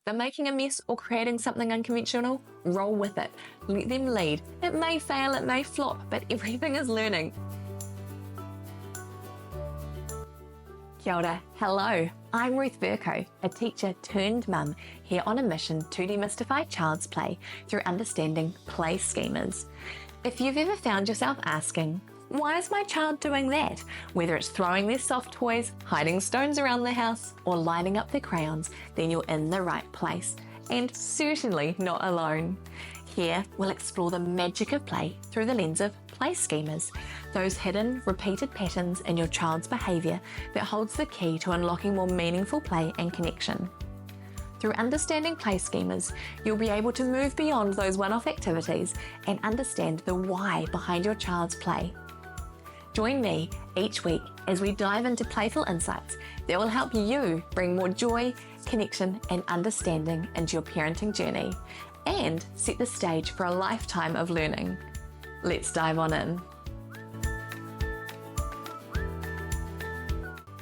They're making a mess or creating something unconventional? Roll with it. Let them lead. It may fail, it may flop, but everything is learning. Kia ora. Hello, I'm Ruth Verco, a teacher turned mum here on a mission to demystify child's play through understanding play schemas. If you've ever found yourself asking, why is my child doing that? Whether it's throwing their soft toys, hiding stones around the house, or lining up their crayons, then you're in the right place, and certainly not alone. Here, we'll explore the magic of play through the lens of play schemas, those hidden, repeated patterns in your child's behaviour that holds the key to unlocking more meaningful play and connection. Through understanding play schemas, you'll be able to move beyond those one-off activities and understand the why behind your child's play. Join me each week as we dive into playful insights that will help you bring more joy, connection, and understanding into your parenting journey and set the stage for a lifetime of learning. Let's dive on in.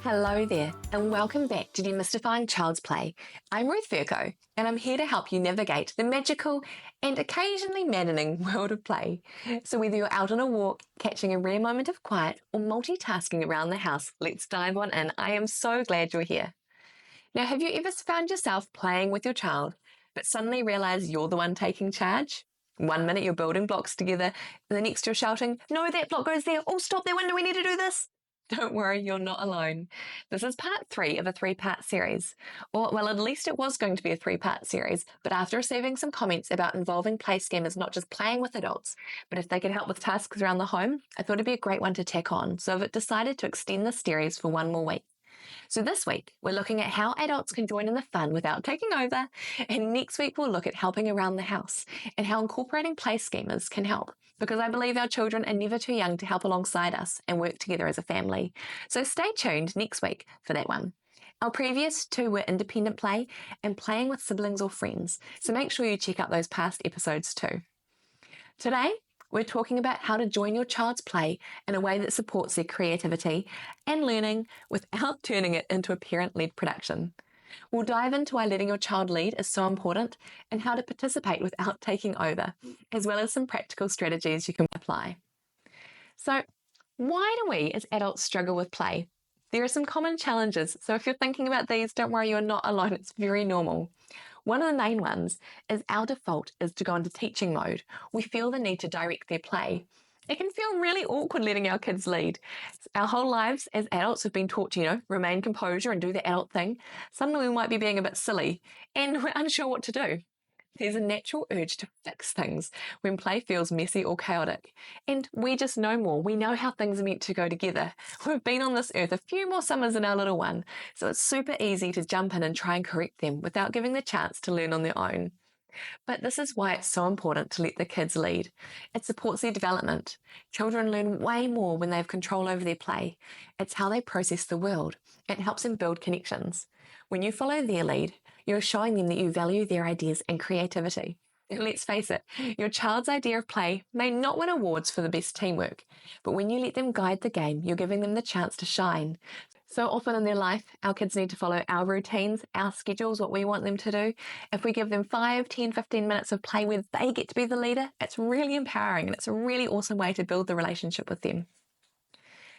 Hello there, and welcome back to Demystifying Child's Play. I'm Ruth Verco, and I'm here to help you navigate the magical and occasionally maddening world of play. So whether you're out on a walk, catching a rare moment of quiet, or multitasking around the house, let's dive on in. I am so glad you're here. Now, have you ever found yourself playing with your child, but suddenly realize you're the one taking charge? 1 minute you're building blocks together, and the next you're shouting, "No, that block goes there. Oh, stop that window. We need to do this." Don't worry, you're not alone. This is part 3 of a 3-part series. Or, well, at least it was going to be a 3-part series, but after receiving some comments about involving play schemas not just playing with adults, but if they could help with tasks around the home, I thought it'd be a great one to tack on, so I've decided to extend this series for 1 more week. So this week, we're looking at how adults can join in the fun without taking over, and next week we'll look at helping around the house and how incorporating play schemas can help, because I believe our children are never too young to help alongside us and work together as a family. So stay tuned next week for that one. Our previous 2 were independent play and playing with siblings or friends, so make sure you check out those past episodes too. Today, we're talking about how to join your child's play in a way that supports their creativity and learning without turning it into a parent-led production. We'll dive into why letting your child lead is so important and how to participate without taking over, as well as some practical strategies you can apply. So, why do we as adults struggle with play? There are some common challenges, so if you're thinking about these, don't worry, you're not alone. It's very normal. One of the main ones is our default is to go into teaching mode. We feel the need to direct their play. It can feel really awkward letting our kids lead. Our whole lives as adults have been taught to, remain composure and do the adult thing. Suddenly we might be being a bit silly and we're unsure what to do. There's a natural urge to fix things when play feels messy or chaotic. And we just know more. We know how things are meant to go together. We've been on this earth a few more summers than our little one, so it's super easy to jump in and try and correct them without giving the chance to learn on their own. But this is why it's so important to let the kids lead. It supports their development. Children learn way more when they have control over their play. It's how they process the world. It helps them build connections. When you follow their lead, you're showing them that you value their ideas and creativity. And let's face it, your child's idea of play may not win awards for the best teamwork, but when you let them guide the game, you're giving them the chance to shine. So often in their life, our kids need to follow our routines, our schedules, what we want them to do. If we give them 5, 10, 15 minutes of play where they get to be the leader, it's really empowering and it's a really awesome way to build the relationship with them.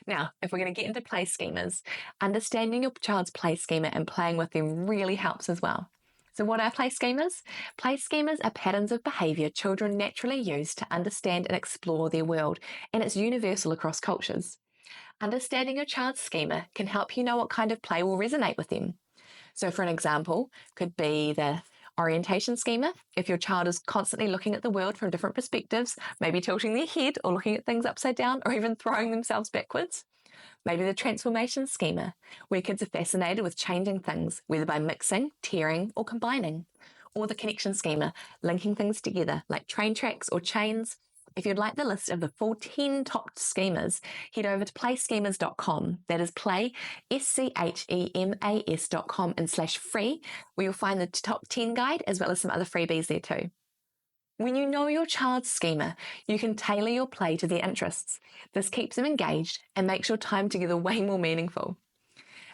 Now, if we're going to get into play schemas, understanding your child's play schema and playing with them really helps as well. So what are play schemas? Play schemas are patterns of behaviour children naturally use to understand and explore their world, and it's universal across cultures. Understanding your child's schema can help you know what kind of play will resonate with them. So for an example, could be the orientation schema. If your child is constantly looking at the world from different perspectives, maybe tilting their head or looking at things upside down or even throwing themselves backwards. Maybe the transformation schema, where kids are fascinated with changing things, whether by mixing, tearing, or combining. Or the connection schema, linking things together, like train tracks or chains. If you'd like the list of the full 10 top schemas, head over to playschemas.com. That is play, schemas.com /free, where you'll find the top 10 guide as well as some other freebies there too. When you know your child's schema, you can tailor your play to their interests. This keeps them engaged and makes your time together way more meaningful.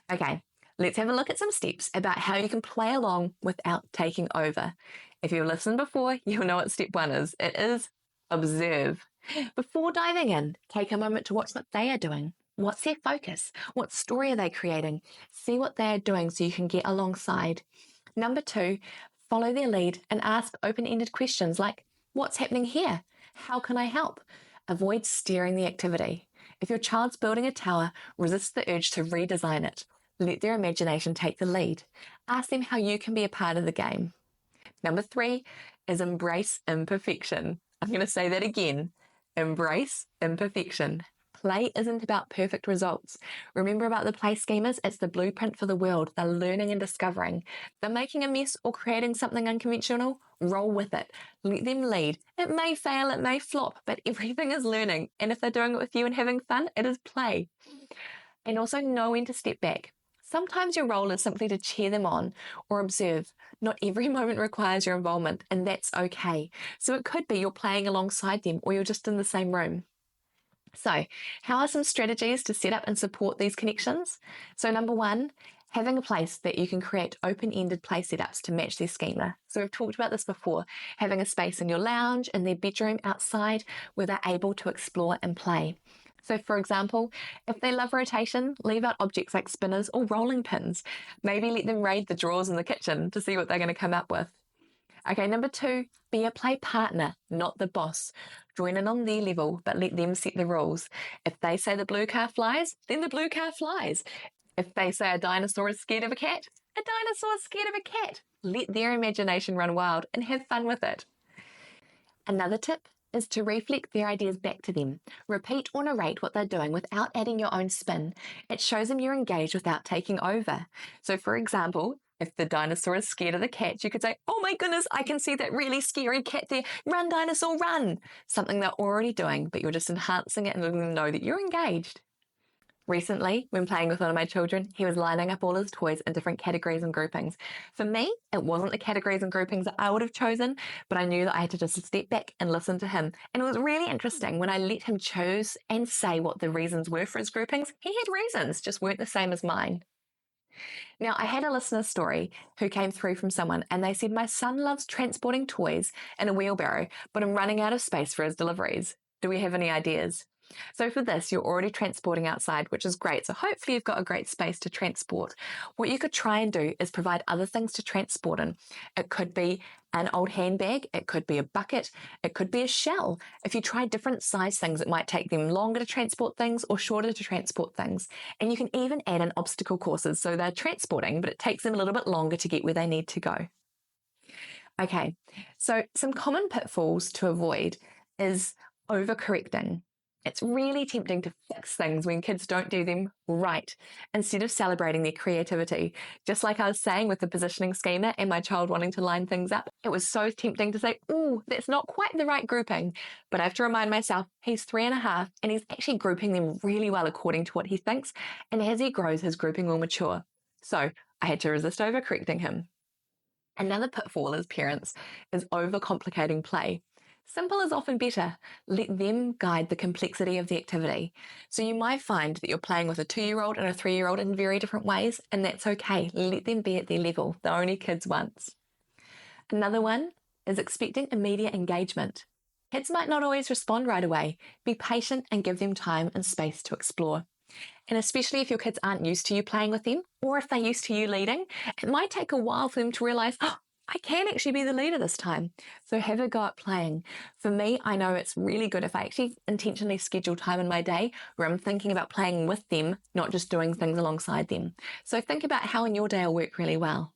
Okay, Let's have a look at some steps about how you can play along without taking over. If you've listened before, you'll know what step 1 is. It is observe. Before diving in, take a moment to watch what they are doing. What's their focus? What story are they creating? See what they are doing so you can get alongside. Number 2, follow their lead and ask open-ended questions like, what's happening here? How can I help? Avoid steering the activity. If your child's building a tower, resist the urge to redesign it. Let their imagination take the lead. Ask them how you can be a part of the game. Number 3 is embrace imperfection. I'm going to say that again. Embrace imperfection. Play isn't about perfect results. Remember about the play schemas? It's the blueprint for the world. They're learning and discovering. They're making a mess or creating something unconventional. Roll with it. Let them lead. It may fail, it may flop, but everything is learning. And if they're doing it with you and having fun, it is play. And also know when to step back. Sometimes your role is simply to cheer them on or observe. Not every moment requires your involvement, and that's okay. So it could be you're playing alongside them or you're just in the same room. So, how are some strategies to set up and support these connections? So, number 1, having a place that you can create open-ended play setups to match their schema. So we've talked about this before, having a space in your lounge, in their bedroom, outside, where they're able to explore and play. So for example, if they love rotation, leave out objects like spinners or rolling pins. Maybe let them raid the drawers in the kitchen to see what they're going to come up with. Okay, number 2, be a play partner, not the boss. Join in on their level, but let them set the rules. If they say the blue car flies, then the blue car flies. If they say a dinosaur is scared of a cat, a dinosaur is scared of a cat. Let their imagination run wild and have fun with it. Another tip is to reflect their ideas back to them. Repeat or narrate what they're doing without adding your own spin. It shows them you're engaged without taking over. So for example, if the dinosaur is scared of the cat, you could say, oh my goodness, I can see that really scary cat there. Run, dinosaur, run. Something they're already doing, but you're just enhancing it and letting them know that you're engaged. Recently, when playing with one of my children, he was lining up all his toys in different categories and groupings. For me, it wasn't the categories and groupings that I would have chosen, but I knew that I had to just step back and listen to him. And it was really interesting when I let him choose and say what the reasons were for his groupings. He had reasons, just weren't the same as mine. Now, I had a listener story who came through from someone and they said, my son loves transporting toys in a wheelbarrow, but I'm running out of space for his deliveries. Do we have any ideas? So for this, you're already transporting outside, which is great. So hopefully you've got a great space to transport. What you could try and do is provide other things to transport in. It could be an old handbag. It could be a bucket. It could be a shell. If you try different size things, it might take them longer to transport things or shorter to transport things. And you can even add in obstacle courses. So they're transporting, but it takes them a little bit longer to get where they need to go. Okay, so some common pitfalls to avoid is overcorrecting. It's really tempting to fix things when kids don't do them right instead of celebrating their creativity. Just like I was saying with the positioning schema and my child wanting to line things up, it was so tempting to say, oh, that's not quite the right grouping. But I have to remind myself, he's 3.5 and he's actually grouping them really well according to what he thinks. And as he grows, his grouping will mature. So I had to resist overcorrecting him. Another pitfall as parents is overcomplicating play. Simple is often better. Let them guide the complexity of the activity. So you might find that you're playing with a 2-year-old and a 3-year-old in very different ways, and that's okay. Let them be at their level. They're only kids once. Another one is expecting immediate engagement. Kids might not always respond right away. Be patient and give them time and space to explore. And especially if your kids aren't used to you playing with them, or if they're used to you leading, it might take a while for them to realize, oh, I can actually be the leader this time. So have a go at playing. For me, I know it's really good if I actually intentionally schedule time in my day where I'm thinking about playing with them, not just doing things alongside them. So think about how in your day will work really well.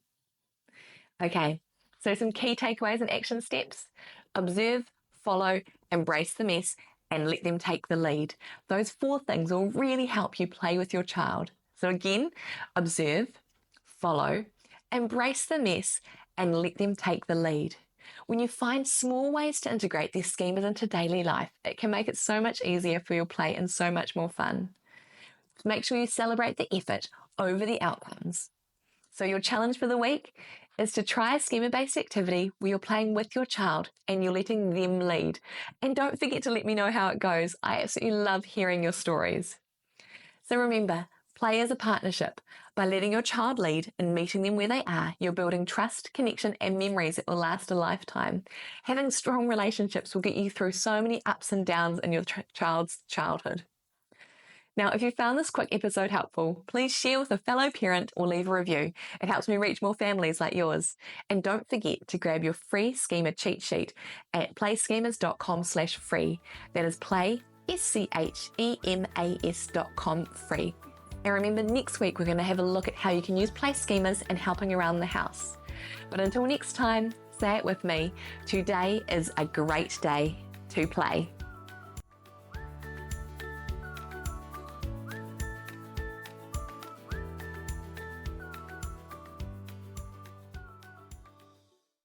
Okay, so some key takeaways and action steps. Observe, follow, embrace the mess, and let them take the lead. Those 4 things will really help you play with your child. So again, observe, follow, embrace the mess, and let them take the lead. When you find small ways to integrate these schemas into daily life, it can make it so much easier for your play and so much more fun. Make sure you celebrate the effort over the outcomes. So your challenge for the week is to try a schema-based activity where you're playing with your child and you're letting them lead. And don't forget to let me know how it goes. I absolutely love hearing your stories. So remember, Play is a partnership. By letting your child lead and meeting them where they are, you're building trust, connection, and memories that will last a lifetime. Having strong relationships will get you through so many ups and downs in your child's childhood. Now, if you found this quick episode helpful, please share with a fellow parent or leave a review. It helps me reach more families like yours. And don't forget to grab your free schema cheat sheet at playschemas.com/free. That is play, schemas.com free. And remember, next week we're going to have a look at how you can use play schemas and helping around the house. But until next time, say it with me, today is a great day to play.